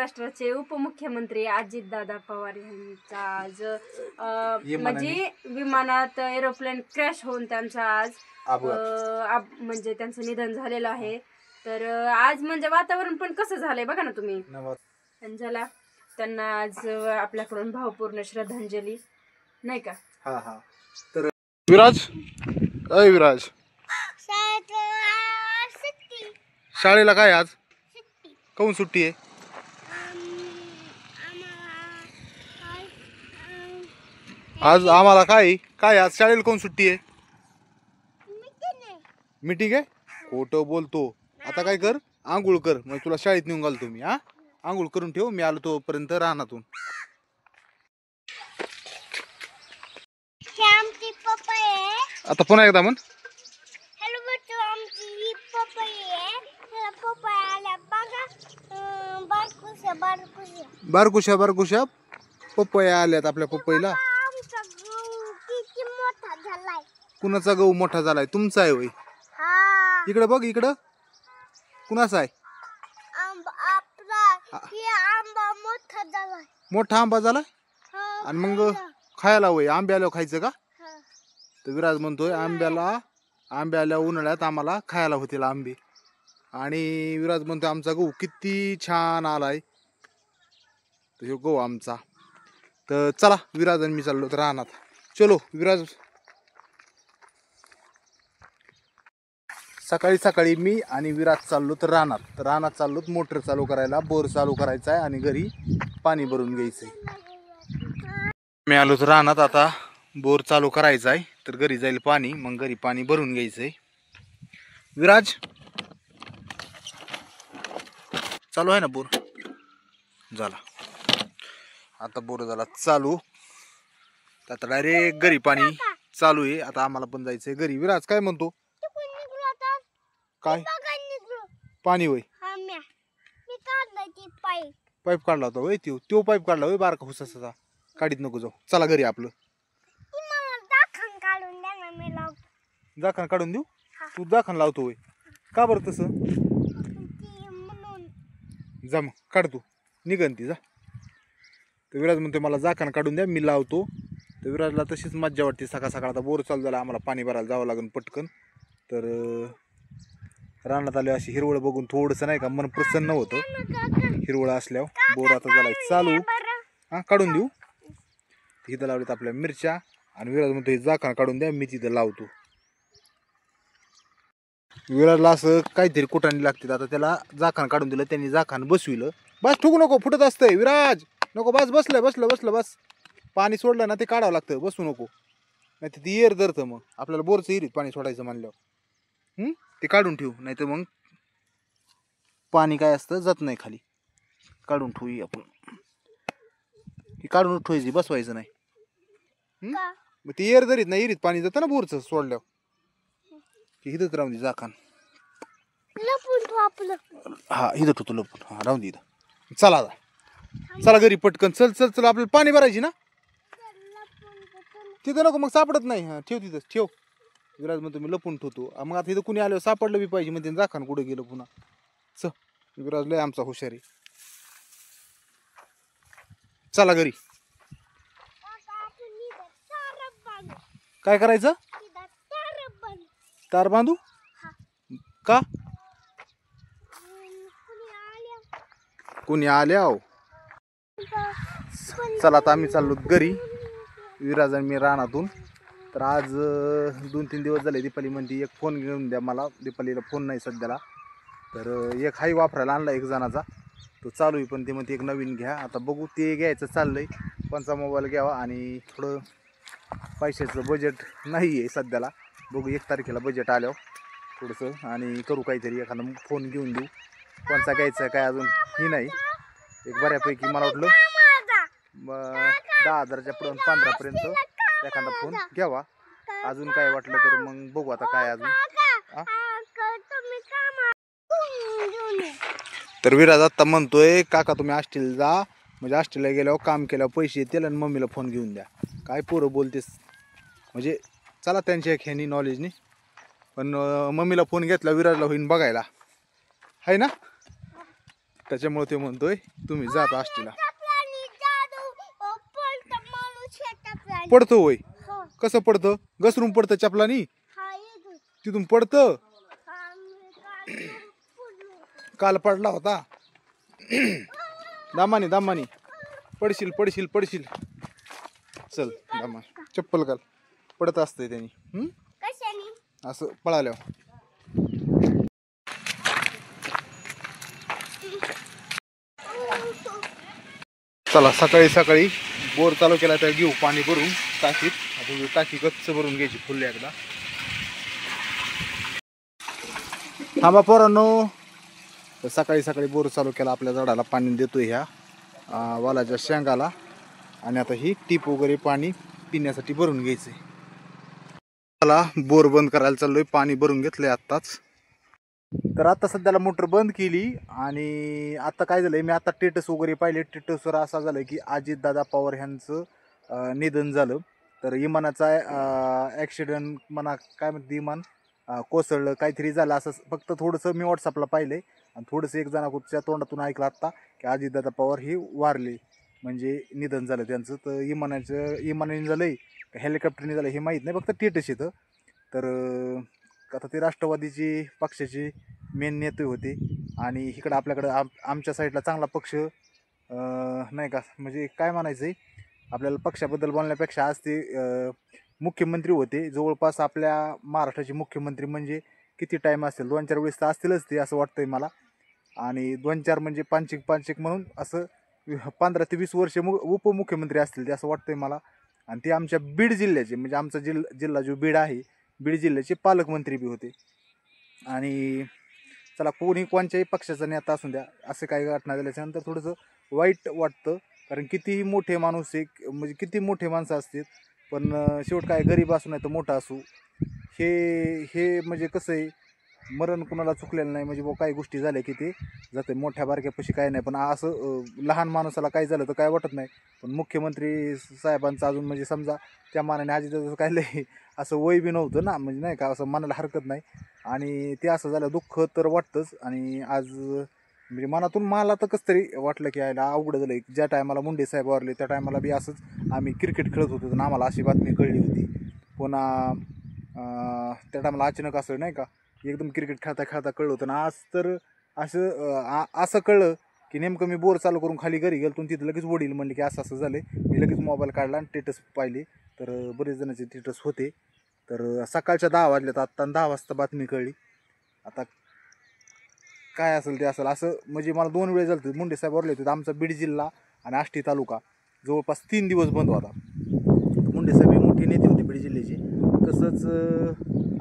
महाराष्ट्राचे उपमुख्यमंत्री अजितदादा पवार यांचा आज म्हणजे विमानात एरोप्लेन क्रॅश होऊन त्यांचा आज म्हणजे त्यांचं निधन झालेलं आहे. तर आज म्हणजे वातावरण पण कसं झालंय बघा ना तुम्ही. अंजला त्यांना आज आपल्याकडून भावपूर्ण श्रद्धांजली नाही का. तर विराज विराज शाळेला काय आज काऊन सुट्टी आहे? आज आम्हाला काय आज शाळेला कोण सुट्टी आहे? मीटिंग आहे. खोटं बोलतो. आता काय कर, आंघोळ कर, मग तुला शाळेत नेऊन घालतो मी. आंघोळ करून ठेव, मी आलो तोपर्यंत रानातून. आता पुन्हा एकदा म्हण. बारकुशा बारकुशा पपया आल्यात आपल्या पपईला. कुणाचा गहू मोठा झालाय? तुमचा आहे होय? इकडं बघ, इकडं कुणाचा आहे? मोठा आंबा झाला आणि मग खायला होय? आंबे आल्यावर खायचं का? तर विराज म्हणतोय आंबे आल्या उन्हाळ्यात आम्हाला खायला होतील आंबे. आणि विराज म्हणतोय आमचा गहू किती छान आलाय. तर हे गहू आमचा. तर चला विराज आणि मी चाललो तर रानात. चलो विराज. सकाळी सकाळी मी आणि विराज चाललो तर रानात चाललो. मोटर चालू करायला, बोर चालू करायचा आहे आणि घरी पाणी भरून घ्यायचंय. मी आलो तर रानात. आता बोर चालू करायचा आहे तर घरी जाईल पाणी, मग घरी पाणी भरून घ्यायचंय. विराज चालू आहे ना बोर? झाला आता बोर झाला चालू. आता डायरेक्ट घरी पाणी चालू आहे. आता आम्हाला पण जायचंय घरी. विराज काय म्हणतो? काय पाणी होय? पाईप काढला होता होय? तो पाईप काढला होय बारका हुसाचा? काढीत नको जाऊ, चला घरी आपलं. जाखण काढून देऊ? तू जाखण लावतो होय? का बरं तसं? जा मग काढ, तू निघन ती जा. तर विराज म्हणतो मला जाखण काढून द्या, मी लावतो. तर विराजला तशीच मज्जा वाटते. सकाळ सकाळ आता बोर चालू झाला, आम्हाला पाणी भरायला जावं लागेल पटकन. तर रानात आले अशी हिरवळ बघून थोडंसं नाही का मन प्रसन्न होतं. हिरवळ असल्यावर बोर आता झाला चालू. काढून देऊ. इथं लावलेत आपल्या मिरच्या आणि विराज म्हणतो हे जाखण काढून द्या, मी तिथं लावतो. विराजला असं काहीतरी कुटाणी लागते. आता त्याला जाखण काढून दिलं, त्यांनी जाखण बसविलं. बस ठुकू नको, फुटत असतंय विराज. नको बस, बसलं बस. पाणी सोडलं ना ते काढावं लागतं, बसू नको. नाही तर ती एअर धरतं. मग आपल्याला बोरचं इरीत पाणी सोडायचं म्हणल्यावर ते काढून ठेवू, नाही तर मग पाणी काय असतं जात नाही खाली. काढून ठेवू आपण. काढून ठेवायची, बसवायचं नाही. मग ती एअर धरीत नाही, इरीत पाणी जातं ना बोरचं सोडल्यावर. की इथंच राहून दे जाखण. इथं ठेवतो लपून. राहून दे इथं. चला चला घरी पटकन. चल आपल्याला पाणी भरायची ना. तिथं नको, मग सापडत नाही. ठेव तिथं ठेव. विराज म्हणतो मी लपून ठेवतो. मग आता इथं कुणी आल्यावर सापडलं बी पाहिजे. म्हणजे जाखण कुठं गेलं पुन्हा. विराज लय आमचा हुशारी. चला घरी. काय करायचं? तार बांधू का? कुणी आल्या? चला आता आम्ही चाललो घरी, विराज आणि मी रानातून. तर आज 2-3 दिवस झाले दीपाली म्हणते एक फोन घेऊन द्या मला. दीपालीला फोन नाही सध्याला. तर एक हाही वापरायला आणला एक जणाचा, तो चालू आहे. पण ते म्हणते एक नवीन घ्या. आता बघू ते घ्यायचं चाललंय. कोणचा मोबाईल घ्यावा. आणि थोडं पैशाचं बजेट नाही आहे सध्याला. बघू 1 तारखेला बजेट आल्यावर थोडंसं आणि करू काहीतरी. एखादा फोन घेऊन देऊ. कोणचा घ्यायचा काय अजून ही नाही. एक बऱ्यापैकी मला वाटलं 10,000च्या पुढं 15पर्यंत एखादा फोन घ्यावा. अजून काय वाटलं तर मग बघू आता काय अजून. तर विराज आता म्हणतोय काका तुम्ही हॉस्टेलला जा, म्हणजे हॉस्टेलला गेल्यावर काम केल्यावर पैसे येतील आणि मम्मीला फोन घेऊन द्या. काय पोरं बोलतेस. म्हणजे चला त्यांच्या ह्यानी नॉलेजनी. पण मम्मीला फोन घेतला विराजला होईन बघायला, आहे ना. त्याच्यामुळे ते म्हणतोय तुम्ही जात आष्टीला. पडतो होय? कसं पडतं? घसरून पडतं चपलानी? तिथून पडतं? काल पडला होता. दामानी दामानी पडशील पडशील पडशील. चल दामा चप्पल घाल. पडत असतंय त्यांनी असं पळाल्यावर. चला सकाळी सकाळी बोर चालू केला तर घेऊ पाणी भरून टाकीत. आता टाकी गच्च भरून घ्यायची फुल एकदा. थांबा पोरांनो. तर सकाळी सकाळी बोर चालू केला, आपल्या झाडाला पाणी देतोय ह्या वालाच्या शेंगाला. आणि आता ही टीप वगैरे पाणी पिण्यासाठी भरून घ्यायचंय. मला बोर बंद करायला चाललोय, पाणी भरून घेतलंय आत्ताच. तर आता सध्याला मोटर बंद केली. आणि आता काय झालंय, मी आता स्टेटस वगैरे पाहिले. स्टेटसवर असं झालं की अजितदादा पवार ह्यांचं निधन झालं. तर विमानाचा ॲक्सिडेंट म्हणा, काय म्हणते, विमान कोसळलं काहीतरी झालं असं फक्त थोडंसं मी व्हॉट्सअपला पाहिलंय. आणि थोडंसं एक जणाच्या तोंडातून ऐकलं आत्ता की अजितदादा पवार हे वारले, म्हणजे निधन झालं त्यांचं. तर विमानाने झालंय का हेलिकॉप्टरने झालं हे माहीत नाही, फक्त स्टेटस येतं. तर आता ते राष्ट्रवादीची पक्षाचे मेन नेते होते. आणि इकडं आपल्याकडं आमच्या साईडला चांगला पक्ष नाही का, म्हणजे काय म्हणायचं आहे, आपल्याला पक्षाबद्दल बोलण्यापेक्षा आज ते मुख्यमंत्री होते. जवळपास आपल्या महाराष्ट्राचे मुख्यमंत्री म्हणजे किती टाईम असेल, 2-4 वेळेस तर असतीलच ते, असं वाटतंय मला. आणि 2-4 म्हणजे 5-1 म्हणून असं 15 ते 20 वर्ष उपमुख्यमंत्री असतील ते, असं वाटतंय मला. आणि ते आमच्या बीड जिल्ह्याचे, म्हणजे आमचा जिल्हा जो बीड आहे, बीड जिल्ह्याचे पालकमंत्री बी होते. आणि चला, कोणी कोणत्याही पक्षाचा नेता असून द्या, असं काही घटना झाल्याच्यानंतर थोडंसं वाईट वाटतं. कारण कितीही मोठे माणूस म्हणजे किती मोठे माणसं असतात, पण शेवट काय गरीब असू नाही तर मोठा असू, हे म्हणजे कसं आहे, मरण कुणाला चुकलेलं नाही. म्हणजे काही गोष्टी झाल्या की ते जाते, मोठ्या बारक्यापाशी काय नाही. पण असं लहान माणसाला काय झालं तर काय वाटत नाही. पण मुख्यमंत्री साहेबांचं अजून म्हणजे समजा त्या मानाने अजितदादाचं काय लय असं वय बी नव्हतं ना, म्हणजे नाही का, असं मनाला हरकत नाही. आणि ते असं झालं, दुःख तर वाटतंच. आणि आज म्हणजे मनातून मला तर कसं तरी वाटलं की यायला अवघड झालं. ज्या टायमाला मुंडे साहेब वारले त्या टायमाला बी असंच आम्ही क्रिकेट खेळत होतो आणि आम्हाला अशी बातमी कळली होती. पुन्हा त्या टायमाला अचानक असं नाही का, एकदम क्रिकेट खेळता खेळता कळलं होतं. आणि आज तर असं कळलं की नेमकं मी बोर चालू करून खाली घरी गेलो, तिथं लगेच वडील म्हणले की असं असं झालं. मी लगेच मोबाईल काढला आणि स्टेटस पाहिले, तर बरेच जणांचे स्टेटस होते. तर सकाळच्या 10 वाजल्यात, आत्ता 10 वाजता बातमी कळली. आता काय असेल ते असेल, असं म्हणजे मला 2 वेळ झालं. मुंडे साहेब वरले होते. आमचा बीड जिल्हा आणि आष्टी तालुका जवळपास 3 दिवस बंद होता. मुंडे साहेब हे मोठी नेते होते बीड जिल्ह्याची. तसंच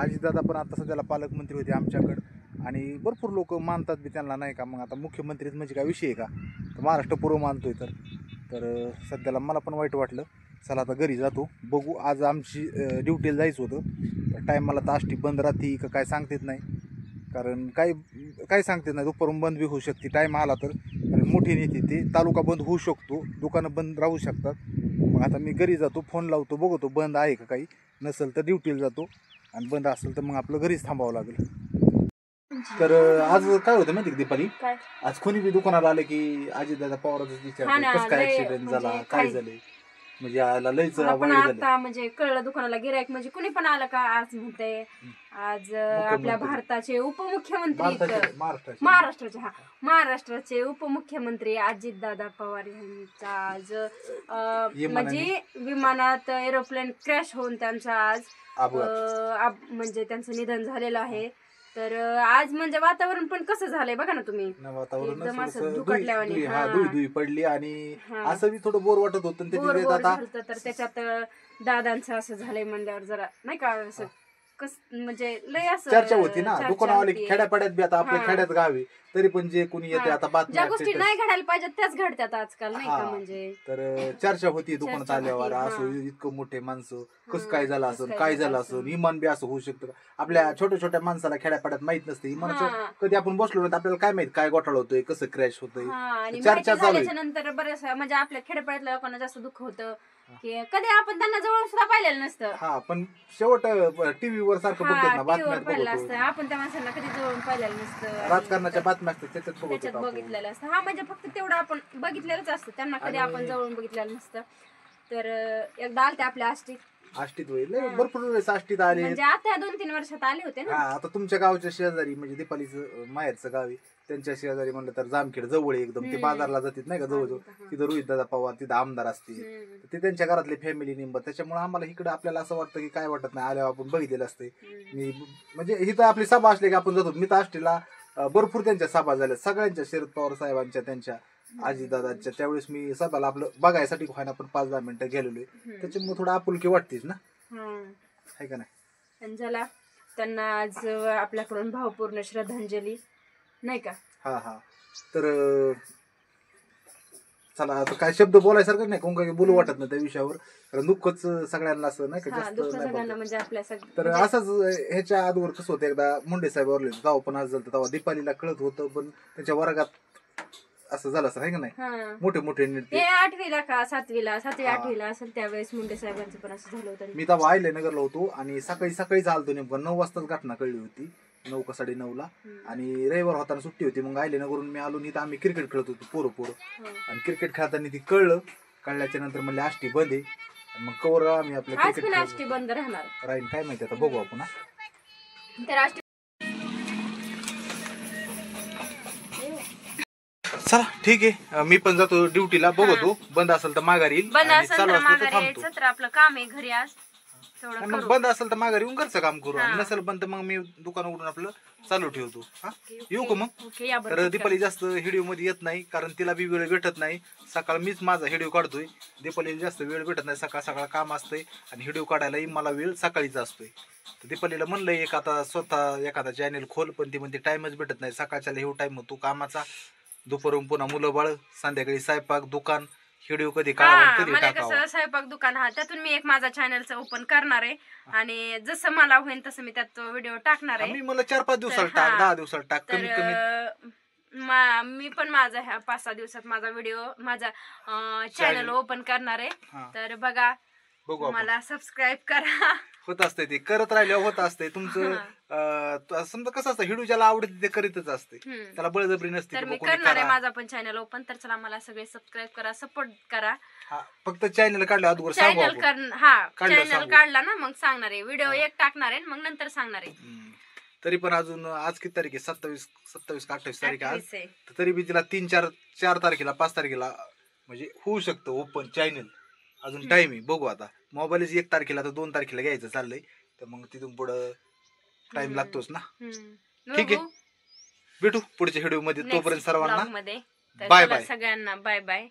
अजितदादा पण आता सध्याला पालकमंत्री होते आमच्याकडं. आणि भरपूर लोक मानतात बी त्यांना, नाही का. मग आता मुख्यमंत्रीच म्हणजे काय विषय आहे का, तर महाराष्ट्र पूर्व मानतोय. तर सध्याला मला पण वाईट वाटलं. चला आता घरी जातो, बघू. आज आमची ड्युटीला जायचं होतं, तर टाईम मला तर आष्टी बंद राहते का काय सांगतेच नाही. कारण काय सांगतेच नाही, दुपारून बंद बी होऊ शकते टाईम आला तर. कारण मोठी नेते ते, तालुका बंद होऊ शकतो, दुकानं बंद राहू शकतात. मग आता मी घरी जातो, फोन लावतो, बघतो बंद आहे का काही. नसेल तर ड्युटीला जातो, आणि बंद असेल तर मग आपलं घरीच थांबावं लागेल. तर आज काय होतं माहिती का दीपाली, आज कोणी बी दुकानाला आलं की अजितदादा पवारांचं विचारलं कसं काय ऍक्सिडेंट झाला, काय झाले. म्हणजे याला लयच पण आता म्हणजे कळलं दुकानाला गिरायक, म्हणजे कुणी पण आलं का आज म्हणते आज आपल्या भारताचे उपमुख्यमंत्री, महाराष्ट्राचे उपमुख्यमंत्री अजितदादा पवार यांचा आज म्हणजे विमानात एरोप्लेन क्रॅश होऊन त्यांचा आज म्हणजे त्यांचं निधन झालेलं आहे. तर आज म्हणजे वातावरण पण कसं झालंय बघा ना तुम्ही, एकदम असं धुकटल्यावानी पडली. आणि असं बी थोडं बोर वाटत होतं. तर त्याच्यात दादांचं असं झालंय म्हणल्यावर जरा नाही का, असं म्हणजे लय असं चर्चा होती ना. दुकानवाले खेड्यापाड्यात बी, आता आपल्या खेड्यात गावी तरी पण जे कोणी येते आता बातम्या, ज्या गोष्टी नाही घडायला पाहिजेत त्याच घडतात आजकाल, नाही का. म्हणजे तर चर्चा होती दुकानात आल्यावर, असं इतकं मोठे माणसं कसं काय झालं असं काय झालं असं इमान बी असं होऊ शकतं का? आपल्या छोट्या छोट्या माणसाला खेड्यापाड्यात माहित नसते इमानाचं कधी आपण बसलो ना आपल्याला काय माहित काय घोटाळा होतोय कसं क्रॅश होतंय चर्चा चालू आहे. नंतर बरेच म्हणजे आपल्या खेड्यापाड्यातल्या लोकांना जास्त दुःख होतं की कधी आपण त्यांना जवळ सुद्धा पाहिलेलं नसतं. हा पण शेवट टीव्हीवर सारखं बघतो ना बातम्यात बघतो आपण त्या माणसांना कधी जवळ पाहिलेलं नसतं राजकारणाच्या बातम्या असतात त्याच्यात बघितलेलं असतं. हा म्हणजे फक्त तेवढं आपण बघितलेलंच असतं त्यांना कधी आपण जवळून बघितलेलं नसतं. तर एकदा आलते आपल्या आष्टीत होईल भरपूर वेळेस आष्टीत आले म्हणजे आता 2-3 वर्षात आले होते ना. आता तुमच्या गावच्या शेजारी म्हणजे दीपालीचं माहेरचं गाव आहे त्यांच्या शेजारी म्हणलं तर जामखेड जवळ आहे एकदम ते बाजारला जातात नाही का जवळजवळ तिथं रोहितदादा पवार तिथं आमदार असते ते त्यांच्या घरातले फॅमिली मेंबर त्याच्यामुळे आम्हाला इकडे आपल्याला असं वाटतं की काय वाटत नाही आल्यावर आपण बघितलेलं असते. मी म्हणजे इथं आपली सभा असली की आपण जातो. मी तर आष्टीला भरपूर त्यांच्या सभा झाल्या सगळ्यांच्या शरद पवार साहेबांच्या त्यांच्या आजीदादांच्या त्यावेळेस मी सभाला आपलं बघायसाठी व्हायना पण 5-10 मिनिटं गेलेलोय त्याच्यामुळे थोडं आपुलकी वाटतेच ना आहे का नाही. झाला त्यांना आज आपल्याकडून भावपूर्ण श्रद्धांजली नाही का. हा हा तर चला आता काय शब्द बोलायसारखं नाही कोण काही बोलू वाटत नाही त्या विषयावर कारण दुःखच सगळ्यांना असं नाही का जास्त. तर असंच ह्याच्या आधीवर कसं होतं एकदा मुंडे साहेब वरले तेव्हा पण आज झालं तेव्हा दीपालीला कळत होतं पण त्याच्या वर्गात असं झालं असं आहे का नाही मोठे मोठे ते 8वीला का 7वी-8वीला असेल त्यावेळेस मुंडे साहेबांचं पण असं झालं होतं. मी तेव्हा नगरला होतो आणि सकाळी चालतो नेमकं 9 वाजताच घटना कळली होती 9 का 9:30ला आणि रविवार होताना सुट्टी होती मग नगरून मी आलो तर आम्ही क्रिकेट खेळत होतो पोरं आणि क्रिकेट खेळताना ती कळल्याच्या नंतर म्हणले आष्टी बंद आहे आणि मग कवर आम्ही आपलं क्रिकेट आष्टी बंद राहील काय माहिती आता बघू आपण. चला ठीक आहे मी पण जातो ड्युटीला बघतो बंद असेल तर माघारी येईल चालू असलं तर थांबतो. आपलं काम आहे घरी आज मग बंद असेल तर माघारी येऊन घरचं काम करू आणि नसेल बंद मग मी दुकान उघडून आपलं चालू ठेवतो. येऊ का मग. तर दीपाली जास्त व्हिडिओ मध्ये येत नाही कारण तिला बी वेळ भेटत नाही. सकाळ मीच माझा व्हिडिओ काढतोय दीपालीला जास्त वेळ भेटत नाही सकाळ काम असतंय आणि व्हिडिओ काढायलाही मला वेळ सकाळीच असतोय. तर दीपालीला म्हणलंय एक आता स्वतः एखादा चॅनेल खोल पण ती म्हणते टाइमच भेटत नाही सकाळच्या हे टाइम होतो कामाचा दुपारून पुन्हा मुलं बाळ संध्याकाळी स्वयंपाक दुकान व्हिडिओ कधी टाकावं स्वयंपाक दुकान त्यातून मी एक माझा चॅनलचं ओपन करणार आहे आणि जसं मला होईल तसं मी त्यात व्हिडिओ टाकणार आहे. मी मला 4-5 दिवसाला टाक 10 दिवसाला टाक कमीत कमी मी पण माझा ह्या 5-6 दिवसात माझा व्हिडिओ माझा चॅनल ओपन करणार आहे. तर बघा मला सबस्क्राईब करा. होत असते ते करत राहिल्यावर होत असते तुमचं समजा कसं असतं व्हिडिओ ज्याला आवडते ते करीतच असते त्याला बळजबरी नसते. तर मी करणार आहे माझा पण चॅनल ओपन तर चला मला सगळे सबस्क्राईब करा सपोर्ट करा. फक्त चॅनल काढलं अगोदर चॅनल चॅनल काढला ना मग सांगणार आहे व्हिडिओ एक टाकणार आहे मग नंतर सांगणार आहे. तरी पण अजून आज किती तारीख आहे 27 का 28 तारीख आज तरी बी तिला 3-4 तारखेला 5 तारखेला म्हणजे होऊ शकतं ओपन चॅनल. अजून टाइम आहे बघू आता मोबाईल 1 तारखेला तर 2 तारखेला घ्यायचं चाललंय तर मग तिथून पुढं टाइम लागतोच ना. ठीक आहे भेटू पुढच्या व्हिडिओ मध्ये तोपर्यंत सर्वांना बाय बाय सगळ्यांना बाय बाय.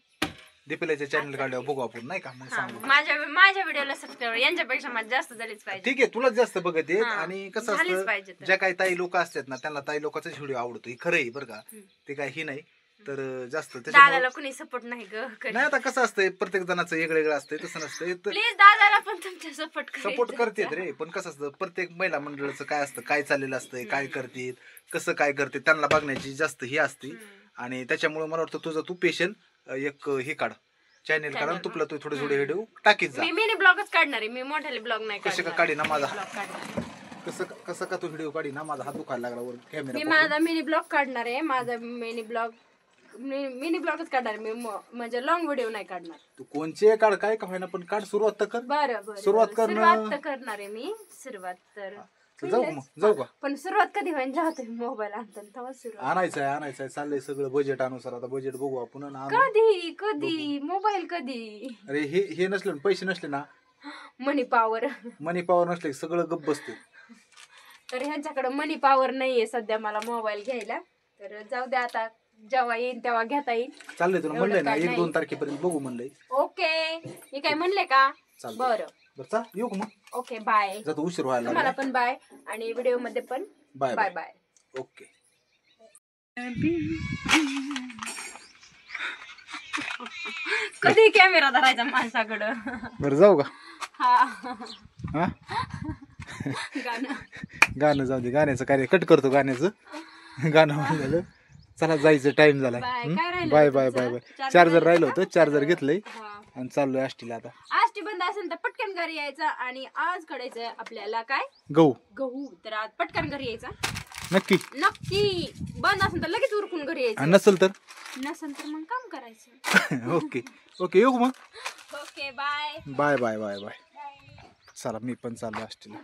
दीपालीच्या चॅनल काढल्यावर बघू आपण नाही का मग सांगू माझ्या व्हिडिओला सबस्क्राईब यांच्यापेक्षा माझं जास्त झालीच पाहिजे. ठीक आहे तुलाच जास्त बघत आहेत आणि कसं असतं ज्या काही ताई लोक असतात ना त्यांना ताई लोकांचाच व्हिडिओ आवडतो हे खरं आहे बरं का ते काही ही नाही तर जास्त दादाला कोणी सपोर्ट नाही नाही आता कसं असतंय प्रत्येक जणाचं वेगळं असतंय तसं नसतंय. प्लीज दादाला पण तुमच्या सपोर्ट करतेत रे पण कसं असतं प्रत्येक महिला मंडळाचं काय असतं काय चाललेलं असतंय काय करतेत कसं काय करते त्यांना बघण्याची जास्त ही असते आणि त्याच्यामुळे मला वाटतं तुझं तू स्पेशल एक हे काढ चॅनल काढून तुला तू थोडे व्हिडिओ टाकीत जा. मी मिनी ब्लॉगच काढणार आहे मी मोठे ब्लॉग नाही कसं का काढी ना माझा कसं का तू व्हिडिओ काढी ना माझा हात दुखायला लागला वर कॅमेरा मी माझा मिनी ब्लॉग काढणार आहे माझा मिनी ब्लॉगच काढणार मी म्हणजे लॉंग व्हिडिओ नाही काढणार. तू कोणचे काढ काय का होईना पण काढ सुरुवात तर कर. बरं सुरुवात करणार आहे मी सुरुवात तर जाऊ का पण सुरुवात कधी होईल जेव्हा तुम्ही मोबाईल आणता तेव्हा सुरुवात आणायचंय चाललंय सगळं बजेट अनुसार आता बजेट बघू आपण कधी मोबाईल कधी. अरे हे नसले पैसे नसले ना मनी पॉवर नसले सगळं गप्प बसते. तर ह्यांच्याकडे मनी पॉवर नाहीये सध्या मला मोबाईल घ्यायला तर जाऊ द्या आता जेव्हा येईल तेव्हा घेता येईल. चाललंय तुला म्हणलंय ना 1-2 तारखेपर्यंत बघू म्हणलंय. ओके मी काय म्हणले का बरं चाल येऊ का मग ओके बाय. जातो उशीर व्हायला तुम्हाला पण बाय आणि व्हिडिओ मध्ये पण बाय बाय. ओके कधी कॅमेरा धरायचा माणसाकडं. बरं जाऊ का. हा हा गाणं गाणं जाऊ दे, गाण्याचं कार्य कट करतो गाण्याचं. गाणं म्हणलेलं. चला जायचं, टाइम झालाय. बाय. काय राहिलं बाय होतं बाय तुमचं? Bye bye. चार्जर चार्जर राहिलं राहिलं होतं होतं, चार्जर घेतलंय हा. आणि चाललोय आष्टीला आता. आष्टी बंद असेल तर पटकन घरी यायचं आणि आज काढायचंय आपल्याला काय गहू. गहू. तर आज पटकन घरी यायचं नक्की. नक्की. बंद असेल तर लगेच उरकून घरी आणि यायचं, नसेल तर नसेल तर मग काम करायचं. ओके ओके, येऊ मग. Okay bye. Bye bye bye bye. चला मी पण चाललो आष्टीला.